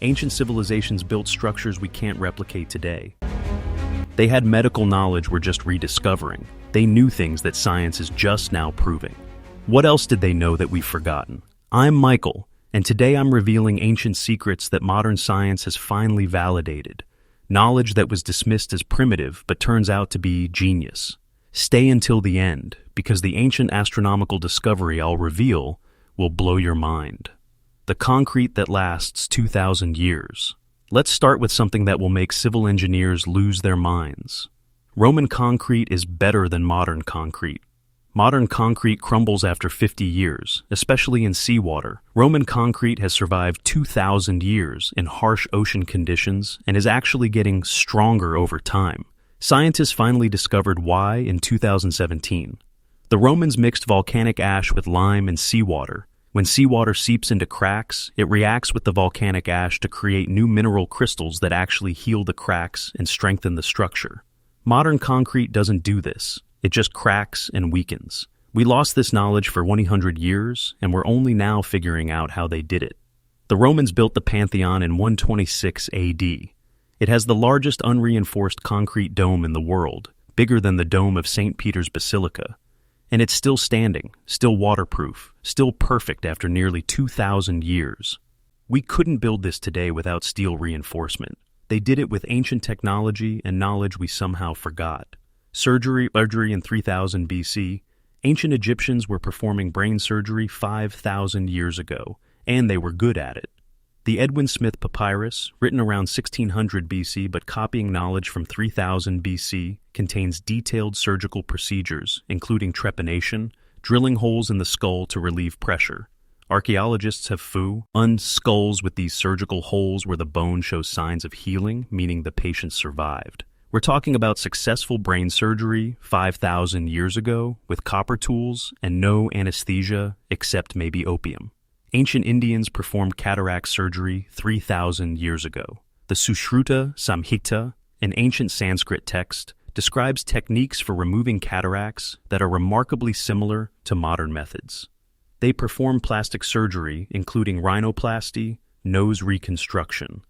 Ancient civilizations built structures we can't replicate today. They had medical knowledge we're just rediscovering. They knew things that science is just now proving. What else did they know that we've forgotten? I'm Michael, and today I'm revealing ancient secrets that modern science has finally validated. Knowledge that was dismissed as primitive but turns out to be genius. Stay until the end, because the ancient astronomical discovery I'll reveal will blow your mind. The concrete that lasts 2,000 years. Let's start with something that will make civil engineers lose their minds. Roman concrete is better than modern concrete. Modern concrete crumbles after 50 years, especially in seawater. Roman concrete has survived 2,000 years in harsh ocean conditions and is actually getting stronger over time. Scientists finally discovered why in 2017. The Romans mixed volcanic ash with lime and seawater. When seawater seeps into cracks, it reacts with the volcanic ash to create new mineral crystals that actually heal the cracks and strengthen the structure. Modern concrete doesn't do this. It just cracks and weakens. We lost this knowledge for 100 years, and we're only now figuring out how they did it. The Romans built the Pantheon in 126 AD. It has the largest unreinforced concrete dome in the world, bigger than the dome of St. Peter's Basilica. And it's still standing, still waterproof, still perfect after nearly 2,000 years. We couldn't build this today without steel reinforcement. They did it with ancient technology and knowledge we somehow forgot. Surgery in 3000 BC. Ancient Egyptians were performing brain surgery 5,000 years ago, and they were good at it. The Edwin Smith Papyrus, written around 1600 BC but copying knowledge from 3000 BC, contains detailed surgical procedures, including trepanation, drilling holes in the skull to relieve pressure. Archaeologists have found skulls with these surgical holes where the bone shows signs of healing, meaning the patient survived. We're talking about successful brain surgery 5,000 years ago with copper tools and no anesthesia except maybe opium. Ancient Indians performed cataract surgery 3,000 years ago. The Sushruta Samhita, an ancient Sanskrit text, describes techniques for removing cataracts that are remarkably similar to modern methods. They perform plastic surgery, including rhinoplasty, nose reconstruction.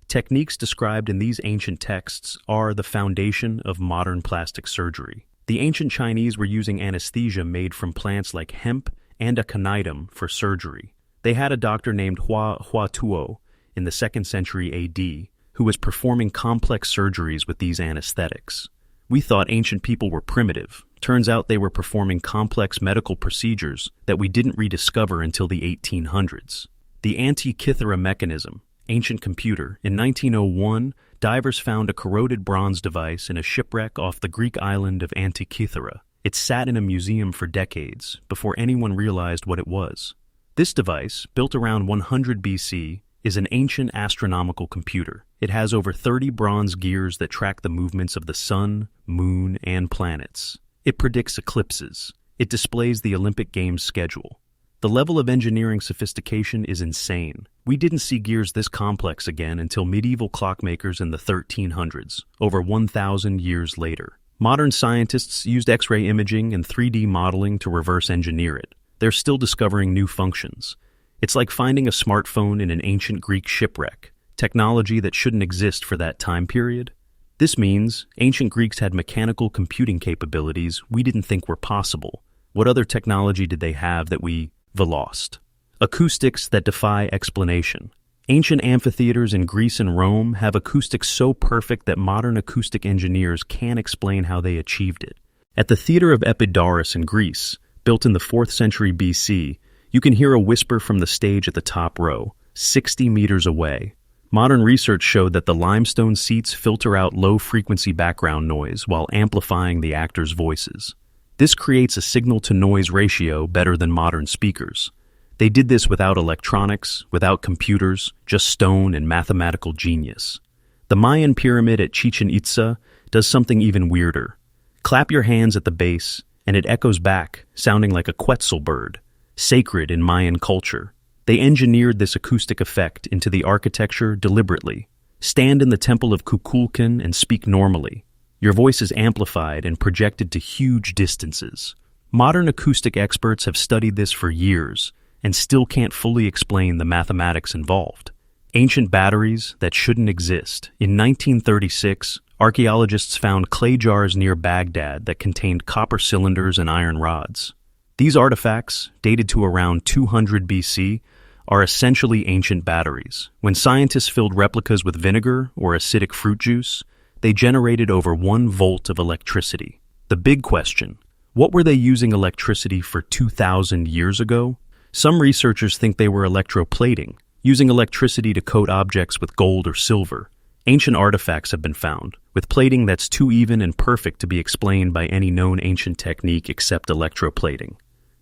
Techniques described in these ancient texts are the foundation of modern plastic surgery. The ancient Chinese were using anesthesia made from plants like hemp and aconitum for surgery. They had a doctor named Hua Tuo in the 2nd century AD who was performing complex surgeries with these anesthetics. We thought ancient people were primitive. Turns out they were performing complex medical procedures that we didn't rediscover until the 1800s. The Antikythera Mechanism, ancient computer. In 1901, divers found a corroded bronze device in a shipwreck off the Greek island of Antikythera. It sat in a museum for decades before anyone realized what it was. This device, built around 100 BC, is an ancient astronomical computer. It has over 30 bronze gears that track the movements of the sun, moon, and planets. It predicts eclipses. It displays the Olympic Games schedule. The level of engineering sophistication is insane. We didn't see gears this complex again until medieval clockmakers in the 1300s, over 1,000 years later. Modern scientists used X-ray imaging and 3D modeling to reverse engineer it. They're still discovering new functions. It's like finding a smartphone in an ancient Greek shipwreck, technology that shouldn't exist for that time period. This means ancient Greeks had mechanical computing capabilities we didn't think were possible. What other technology did they have that we've lost? Acoustics that defy explanation. Ancient amphitheaters in Greece and Rome have acoustics so perfect that modern acoustic engineers can't explain how they achieved it. At the Theater of Epidaurus in Greece, built in the 4th century BC, you can hear a whisper from the stage at the top row, 60 meters away. Modern research showed that the limestone seats filter out low-frequency background noise while amplifying the actors' voices. This creates a signal-to-noise ratio better than modern speakers. They did this without electronics, without computers, just stone and mathematical genius. The Mayan pyramid at Chichen Itza does something even weirder. Clap your hands at the base, and it echoes back, sounding like a Quetzal bird, sacred in Mayan culture. They engineered this acoustic effect into the architecture deliberately. Stand in the temple of Kukulkan and speak normally. Your voice is amplified and projected to huge distances. Modern acoustic experts have studied this for years and still can't fully explain the mathematics involved. Ancient batteries that shouldn't exist. In 1936, archaeologists found clay jars near Baghdad that contained copper cylinders and iron rods. These artifacts, dated to around 200 BC, are essentially ancient batteries. When scientists filled replicas with vinegar or acidic fruit juice, they generated over 1 volt of electricity. The big question: what were they using electricity for 2,000 years ago? Some researchers think they were electroplating, using electricity to coat objects with gold or silver. Ancient artifacts have been found, with plating that's too even and perfect to be explained by any known ancient technique except electroplating.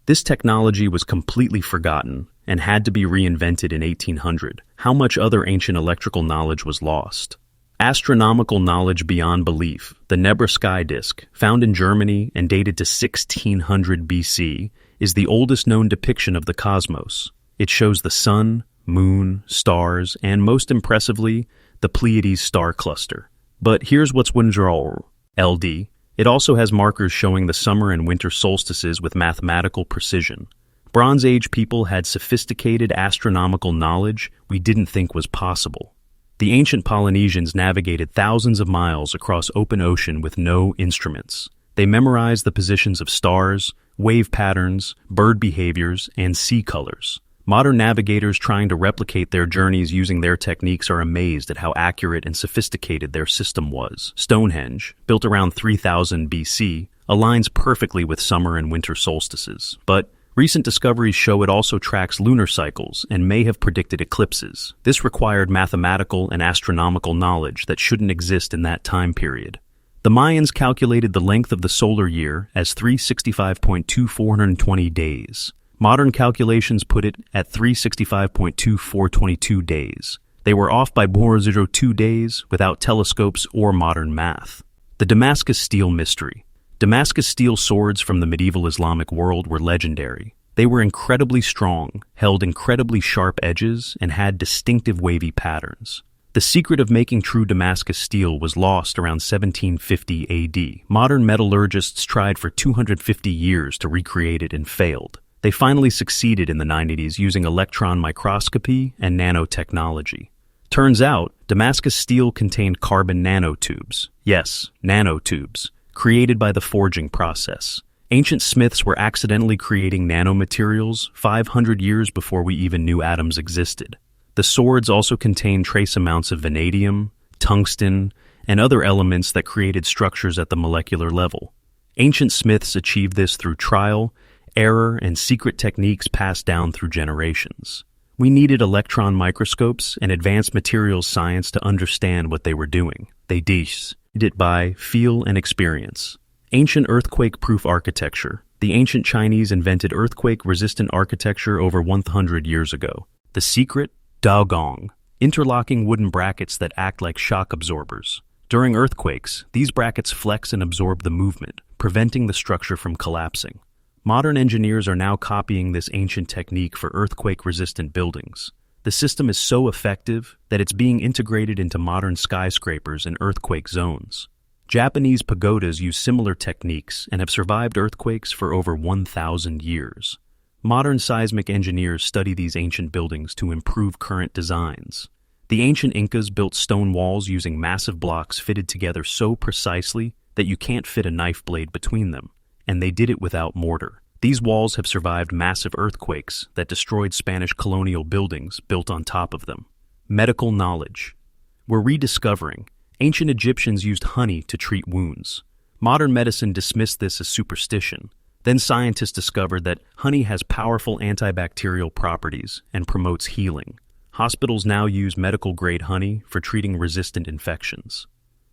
This technology was completely forgotten and had to be reinvented in 1800. How much other ancient electrical knowledge was lost? Astronomical knowledge beyond belief. The Nebra sky disk, found in Germany and dated to 1600 BC, is the oldest known depiction of the cosmos. It shows the sun, moon, stars, and most impressively, the Pleiades star cluster. But here's what's wonderful. LD. It also has markers showing the summer and winter solstices with mathematical precision. Bronze Age people had sophisticated astronomical knowledge we didn't think was possible. The ancient Polynesians navigated thousands of miles across open ocean with no instruments. They memorized the positions of stars, wave patterns, bird behaviors, and sea colors. Modern navigators trying to replicate their journeys using their techniques are amazed at how accurate and sophisticated their system was. Stonehenge, built around 3000 BC, aligns perfectly with summer and winter solstices. But recent discoveries show it also tracks lunar cycles and may have predicted eclipses. This required mathematical and astronomical knowledge that shouldn't exist in that time period. The Mayans calculated the length of the solar year as 365.2420 days. Modern calculations put it at 365.2422 days. They were off by 0.02 days without telescopes or modern math. The Damascus steel mystery. Damascus steel swords from the medieval Islamic world were legendary. They were incredibly strong, held incredibly sharp edges, and had distinctive wavy patterns. The secret of making true Damascus steel was lost around 1750 AD. Modern metallurgists tried for 250 years to recreate it and failed. They finally succeeded in the 90s using electron microscopy and nanotechnology. Turns out, Damascus steel contained carbon nanotubes. Yes, nanotubes, created by the forging process. Ancient smiths were accidentally creating nanomaterials 500 years before we even knew atoms existed. The swords also contained trace amounts of vanadium, tungsten, and other elements that created structures at the molecular level. Ancient smiths achieved this through trial, error, and secret techniques passed down through generations. We needed electron microscopes and advanced materials science to understand what they were doing. They did it by feel and experience. Ancient earthquake-proof architecture. The ancient Chinese invented earthquake-resistant architecture over 100 years ago. The secret? Daogong. Interlocking wooden brackets that act like shock absorbers. During earthquakes, these brackets flex and absorb the movement, preventing the structure from collapsing. Modern engineers are now copying this ancient technique for earthquake-resistant buildings. The system is so effective that it's being integrated into modern skyscrapers and earthquake zones. Japanese pagodas use similar techniques and have survived earthquakes for over 1,000 years. Modern seismic engineers study these ancient buildings to improve current designs. The ancient Incas built stone walls using massive blocks fitted together so precisely that you can't fit a knife blade between them. And they did it without mortar. These walls have survived massive earthquakes that destroyed Spanish colonial buildings built on top of them. Medical knowledge. We're rediscovering. Ancient Egyptians used honey to treat wounds. Modern medicine dismissed this as superstition. Then scientists discovered that honey has powerful antibacterial properties and promotes healing. Hospitals now use medical-grade honey for treating resistant infections.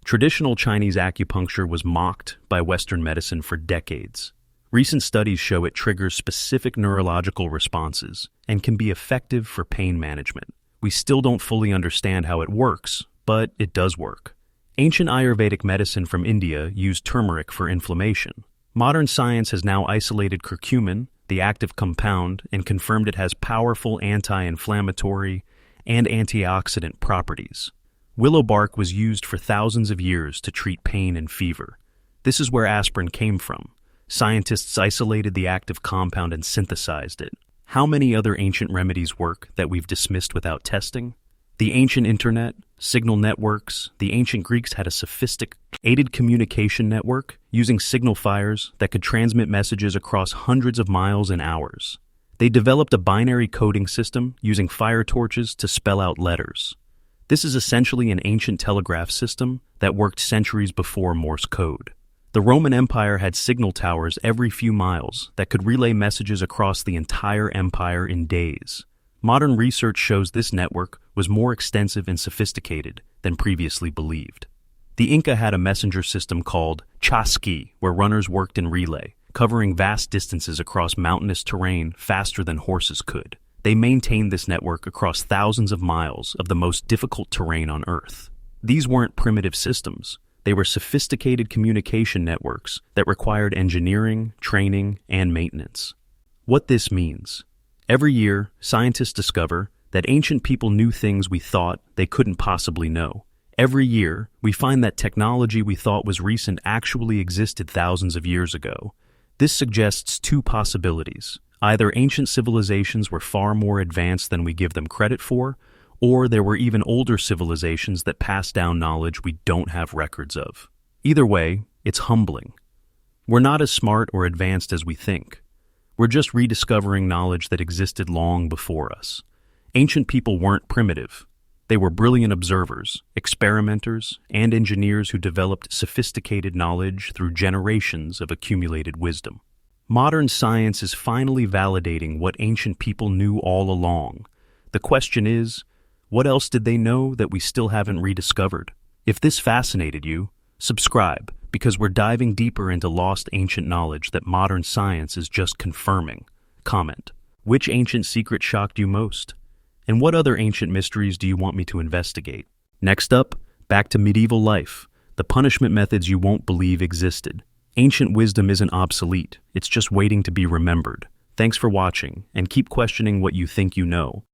Traditional Chinese acupuncture was mocked by Western medicine for decades. Recent studies show it triggers specific neurological responses and can be effective for pain management. We still don't fully understand how it works, but it does work. Ancient Ayurvedic medicine from India used turmeric for inflammation. Modern science has now isolated curcumin, the active compound, and confirmed it has powerful anti-inflammatory and antioxidant properties. Willow bark was used for thousands of years to treat pain and fever. This is where aspirin came from. Scientists isolated the active compound and synthesized it. How many other ancient remedies work that we've dismissed without testing? The ancient internet, signal networks. The ancient Greeks had a sophisticated communication network using signal fires that could transmit messages across hundreds of miles in hours. They developed a binary coding system using fire torches to spell out letters. This is essentially an ancient telegraph system that worked centuries before Morse code. The Roman Empire had signal towers every few miles that could relay messages across the entire empire in days. Modern research shows this network was more extensive and sophisticated than previously believed. The Inca had a messenger system called chasqui, where runners worked in relay, covering vast distances across mountainous terrain faster than horses could. They maintained this network across thousands of miles of the most difficult terrain on Earth. These weren't primitive systems. They were sophisticated communication networks that required engineering, training, and maintenance. What this means: every year, scientists discover that ancient people knew things we thought they couldn't possibly know. Every year, we find that technology we thought was recent actually existed thousands of years ago. This suggests two possibilities. Either ancient civilizations were far more advanced than we give them credit for, or there were even older civilizations that passed down knowledge we don't have records of. Either way, it's humbling. We're not as smart or advanced as we think. We're just rediscovering knowledge that existed long before us. Ancient people weren't primitive. They were brilliant observers, experimenters, and engineers who developed sophisticated knowledge through generations of accumulated wisdom. Modern science is finally validating what ancient people knew all along. The question is, what else did they know that we still haven't rediscovered? If this fascinated you, subscribe, because we're diving deeper into lost ancient knowledge that modern science is just confirming. Comment: which ancient secret shocked you most? And what other ancient mysteries do you want me to investigate? Next up, back to medieval life, the punishment methods you won't believe existed. Ancient wisdom isn't obsolete, it's just waiting to be remembered. Thanks for watching, and keep questioning what you think you know.